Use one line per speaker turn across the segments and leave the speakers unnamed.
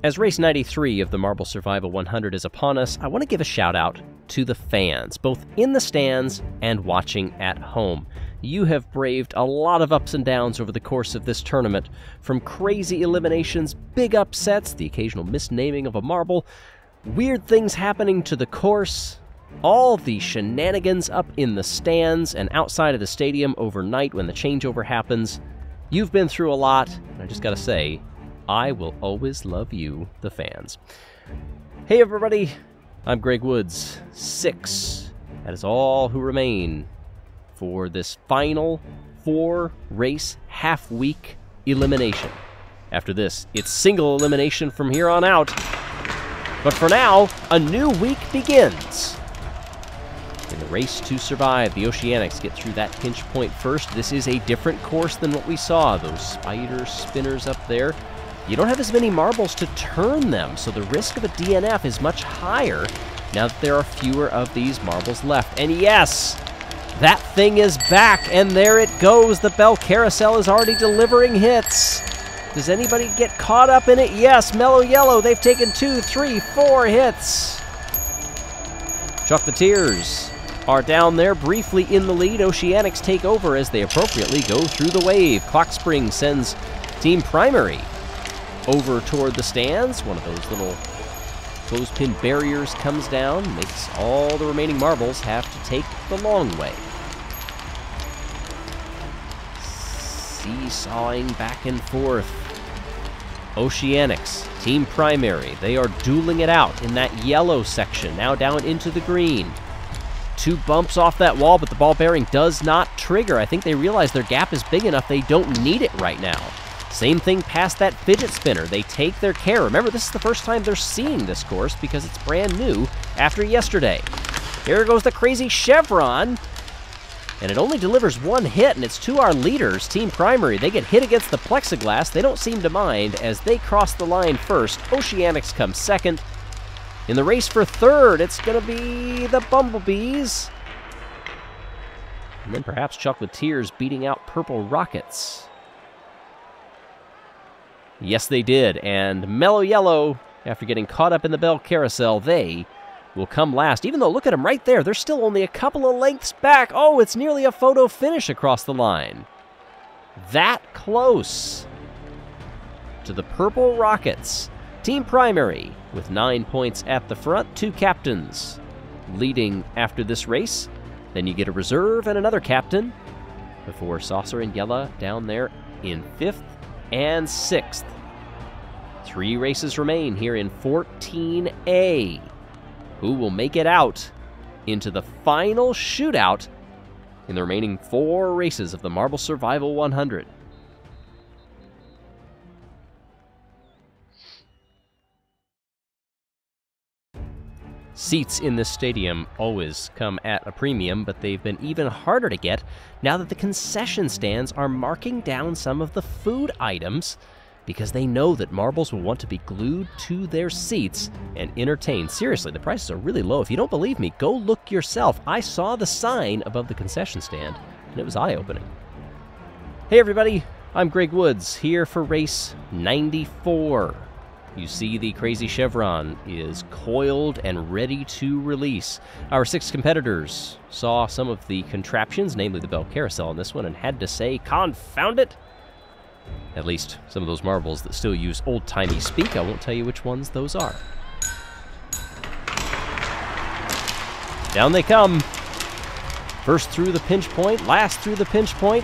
As race 93 of the Marble Survival 100 is upon us, I want to give a shout out to the fans, both in the stands and watching at home. You have braved a lot of ups and downs over the course of this tournament, from crazy eliminations, big upsets, the occasional misnaming of a marble, weird things happening to the course, all the shenanigans up in the stands and outside of the stadium overnight when the changeover happens. You've been through a lot, and I just gotta say, I will always love you, the fans. Hey everybody, I'm Greg Woods. 6. That is all who remain for this final 4-race half-week elimination. After this, it's single elimination from here on out. But for now, a new week begins. In the race to survive, the Oceanics get through that pinch point first. This is a different course than what we saw. Those spider spinners up there. You don't have as many marbles to turn them, so the risk of a DNF is much higher now that there are fewer of these marbles left. And yes, that thing is back, and there it goes. The Bell Carousel is already delivering hits. Does anybody get caught up in it? Yes, Mellow Yellow, they've taken 2, 3, 4 hits. Chocolatiers are down there briefly in the lead. Oceanics take over as they appropriately go through the wave. Clock Spring sends Team Primary over toward the stands. One of those little clothespin barriers comes down, makes all the remaining marbles have to take the long way. Seesawing back and forth. Oceanics, Team Primary, they are dueling it out in that yellow section, now down into the green. 2 bumps off that wall, but the ball bearing does not trigger. I think they realize their gap is big enough they don't need it right now. Same thing past that fidget spinner. They take their care. Remember, this is the first time they're seeing this course because it's brand new after yesterday. Here goes the crazy chevron. And it only delivers 1 hit, and it's to our leaders, Team Primary. They get hit against the plexiglass. They don't seem to mind as they cross the line first. Oceanics comes second. In the race for third, it's going to be the Bumblebees. And then perhaps Chocolatiers beating out Purple Rockets. Yes, they did, and Mellow Yellow, after getting caught up in the Bell Carousel, they will come last. Even though, look at them right there, they're still only a couple of lengths back. Oh, it's nearly a photo finish across the line. That close to the Purple Rockets. Team Primary with 9 points at the front, 2 captains leading after this race. Then you get a reserve and another captain before Saucer and Jelle down there in 5th and 6th. 3 races remain here in 14A. Who will make it out into the final shootout in the remaining 4 races of the Marble Survival 100? Seats in this stadium always come at a premium, but they've been even harder to get now that the concession stands are marking down some of the food items because they know that marbles will want to be glued to their seats and entertained. Seriously, the prices are really low. If you don't believe me, go look yourself. I saw the sign above the concession stand, and it was eye-opening. Hey everybody, I'm Greg Woods, here for race 94. You see the crazy chevron is coiled and ready to release. Our 6 competitors saw some of the contraptions, namely the Bell Carousel on this one, and had to say, confound it! At least some of those marbles that still use old-timey speak. I won't tell you which ones those are. Down they come. First through the pinch point, last through the pinch point.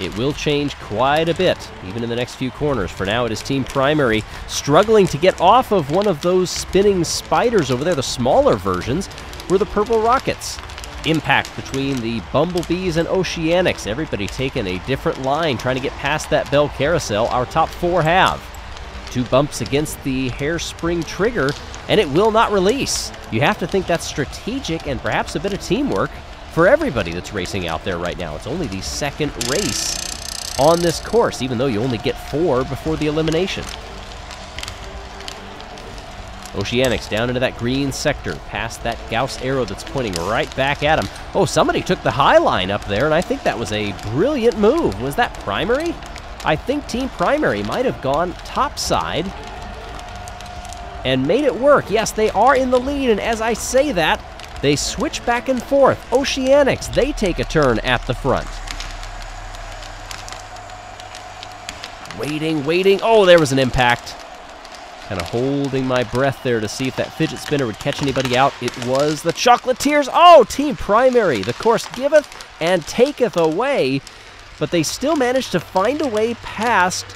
It will change quite a bit, even in the next few corners. For now, it is Team Primary struggling to get off of one of those spinning spiders over there. The smaller versions were the Purple Rockets. Impact between the Bumblebees and Oceanics. Everybody taking a different line, trying to get past that Bell Carousel. Our top 4 have 2 bumps against the hairspring trigger, and it will not release. You have to think that's strategic and perhaps a bit of teamwork for everybody that's racing out there right now. It's only the 2nd race on this course, even though you only get 4 before the elimination. Oceanics down into that green sector, past that Gauss arrow that's pointing right back at him. Oh, somebody took the high line up there, and I think that was a brilliant move. Was that Primary? I think Team Primary might have gone topside and made it work. Yes, they are in the lead, and as I say that, they switch back and forth. Oceanics, they take a turn at the front. Waiting. Oh, there was an impact. Kind of holding my breath there to see if that fidget spinner would catch anybody out. It was the Chocolatiers. Oh, Team Primary. The course giveth and taketh away, but they still managed to find a way past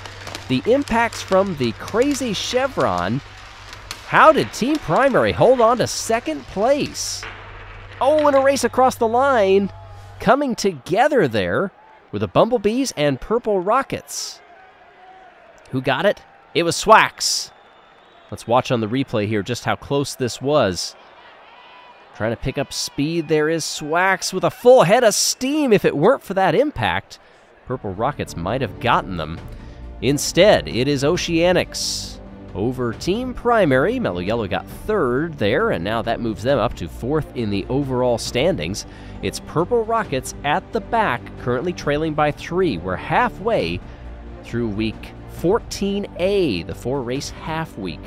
the impacts from the crazy chevron. How did Team Primary hold on to second place? Oh, in a race across the line, coming together there were the Bumblebees and Purple Rockets. Who got it? It was Swax. Let's watch on the replay here just how close this was. Trying to pick up speed, there is Swax with a full head of steam. If it weren't for that impact, Purple Rockets might have gotten them. Instead, it is Oceanics over Team Primary. Mellow Yellow got third there, and now that moves them up to fourth in the overall standings. It's Purple Rockets at the back, currently trailing by 3. We're halfway through week 14A, the 4-race half week.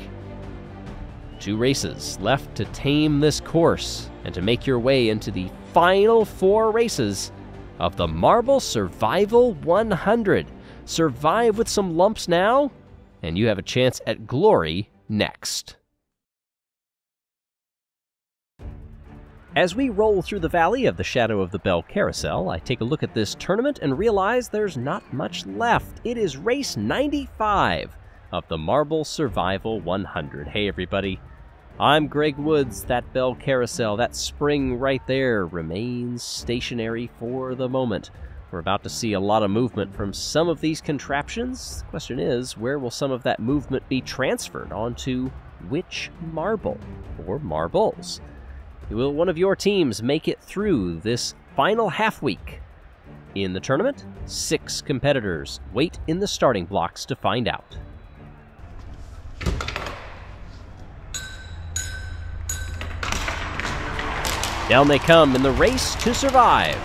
2 races left to tame this course and to make your way into the final 4 races of the Marble Survival 100. Survive with some lumps now, and you have a chance at glory next. As we roll through the valley of the Shadow of the Bell Carousel, I take a look at this tournament and realize there's not much left. It is race 95 of the Marble Survival 100. Hey everybody, I'm Greg Woods. That Bell Carousel, that spring right there, remains stationary for the moment. We're about to see a lot of movement from some of these contraptions. The question is, where will some of that movement be transferred onto which marble or marbles? Will one of your teams make it through this final half week? In the tournament, 6 competitors wait in the starting blocks to find out. Down they come in the race to survive.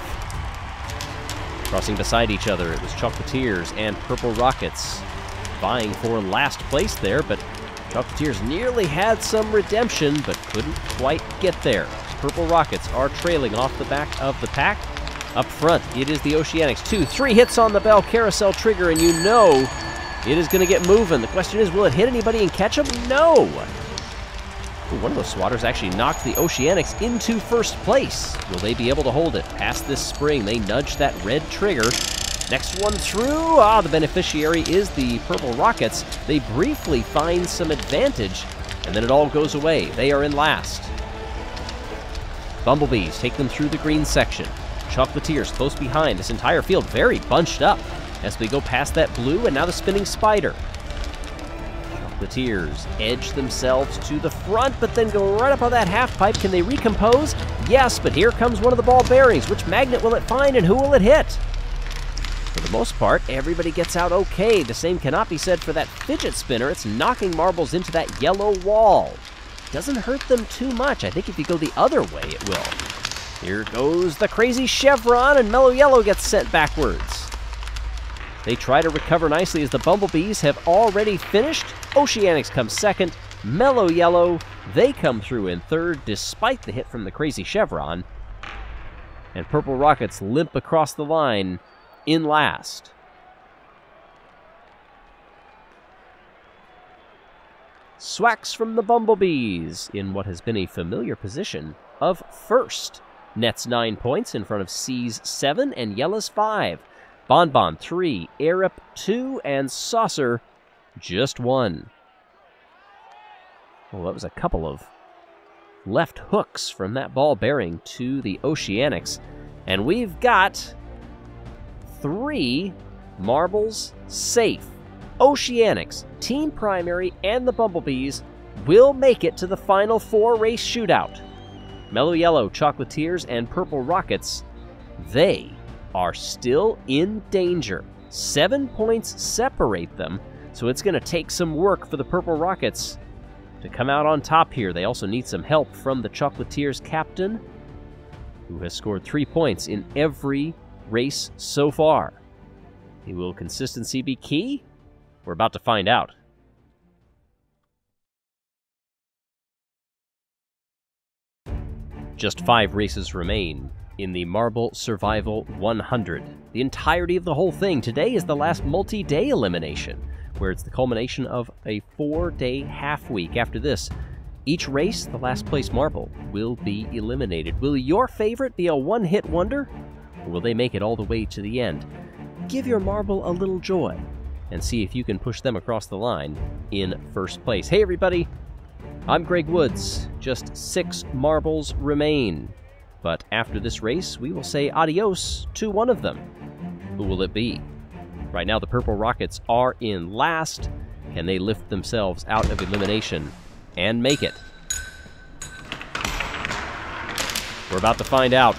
Crossing beside each other, it was Chocolatiers and Purple Rockets vying for last place there, but Chocolatiers nearly had some redemption, but couldn't quite get there. Purple Rockets are trailing off the back of the pack. Up front, it is the Oceanics. 3 hits on the Bell Carousel trigger, and you know it is going to get moving. The question is, will it hit anybody and catch them? No! Ooh, one of those swatters actually knocked the Oceanics into first place. Will they be able to hold it past this spring? They nudged that red trigger. Next one through. The beneficiary is the Purple Rockets. They briefly find some advantage, and then it all goes away. They are in last. Bumblebees take them through the green section. Chocolatiers close behind. This entire field very bunched up as we go past that blue and now the spinning spider. Chocolatiers edge themselves to the front, but then go right up on that half pipe. Can they recompose? Yes, but here comes one of the ball bearings. Which magnet will it find and who will it hit? For the most part, everybody gets out okay. The same cannot be said for that fidget spinner. It's knocking marbles into that yellow wall. Doesn't hurt them too much. I think if you go the other way, it will. Here goes the crazy chevron, and Mellow Yellow gets sent backwards. They try to recover nicely as the Bumblebees have already finished. Oceanics comes second. Mellow Yellow, they come through in third despite the hit from the crazy chevron. And Purple Rockets limp across the line in last. Swax from the Bumblebees in what has been a familiar position of first. Nets 9 points in front of C's 7 and Yella's 5. Bonbon 3, Arup 2, and Saucer just 1. Well, that was a couple of left hooks from that ball bearing to the Oceanics. And we've got 3 marbles safe. Oceanics, Team Primary, and the Bumblebees will make it to the final 4-race shootout. Mellow Yellow, Chocolatiers, and Purple Rockets, they are still in danger. 7 points separate them, so it's going to take some work for the Purple Rockets to come out on top here. They also need some help from the Chocolatiers captain, who has scored 3 points in every race so far. Will consistency be key? We're about to find out. Just 5 races remain in the Marble Survival 100. The entirety of the whole thing. Today is the last multi-day elimination, where it's the culmination of a 4-day half week. After this, each race, the last place marble will be eliminated. Will your favorite be a one-hit wonder, or will they make it all the way to the end? Give your marble a little joy and see if you can push them across the line in first place. Hey everybody, I'm Greg Woods. Just 6 marbles remain. But after this race, we will say adios to one of them. Who will it be? Right now, the Purple Rockets are in last. Can they lift themselves out of elimination and make it? We're about to find out.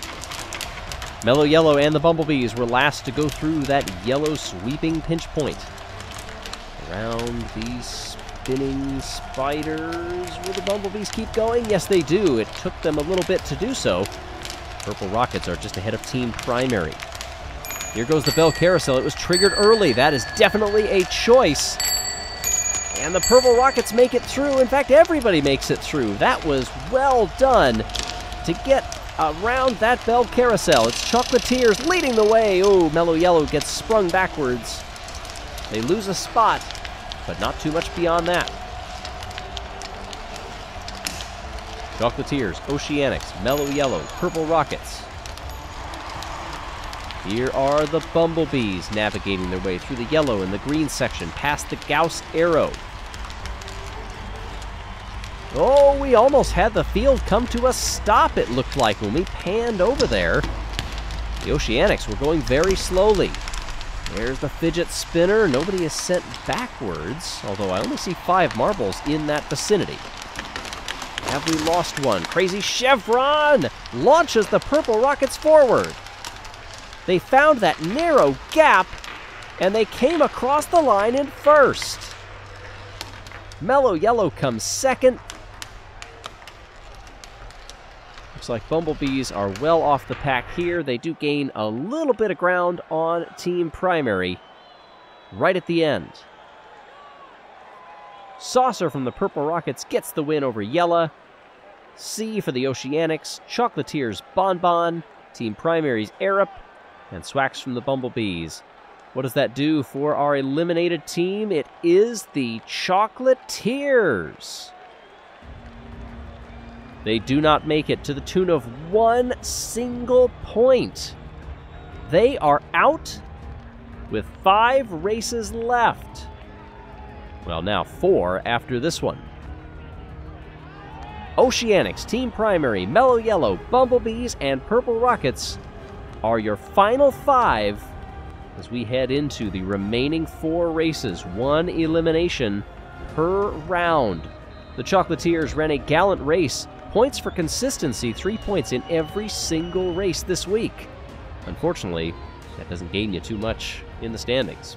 Mellow Yellow and the Bumblebees were last to go through that yellow sweeping pinch point. Around these spinning spiders. Will the Bumblebees keep going? Yes, they do. It took them a little bit to do so. Purple Rockets are just ahead of Team Primary. Here goes the Bell Carousel. It was triggered early. That is definitely a choice. And the Purple Rockets make it through. In fact, everybody makes it through. That was well done to get around that Bell Carousel. It's Chocolatiers leading the way. Oh, Mellow Yellow gets sprung backwards. They lose a spot, but not too much beyond that. Chocolatiers, Oceanics, Mellow Yellow, Purple Rockets. Here are the Bumblebees navigating their way through the yellow and the green section, past the Gauss Arrow. Oh, we almost had the field come to a stop, it looked like, when we panned over there. The Oceanics were going very slowly. There's the fidget spinner. Nobody is sent backwards, although I only see 5 marbles in that vicinity. Have we lost one? Crazy Chevron launches the Purple Rockets forward. They found that narrow gap, and they came across the line in first. Mellow Yellow comes second. Looks like Bumblebees are well off the pack here. They do gain a little bit of ground on Team Primary right at the end. Saucer from the Purple Rockets gets the win over Jelle. C for the Oceanics, Chocolatiers Bonbon, Team Primary's Arup, and Swax from the Bumblebees. What does that do for our eliminated team? It is the Chocolatiers. They do not make it to the tune of 1 single point. They are out with 5 races left. Well, now 4 after this one. Oceanics, Team Primary, Mellow Yellow, Bumblebees, and Purple Rockets are your final 5 as we head into the remaining 4 races. 1 elimination per round. The Chocolatiers ran a gallant race. Points for consistency, 3 points in every single race this week. Unfortunately, that doesn't gain you too much in the standings.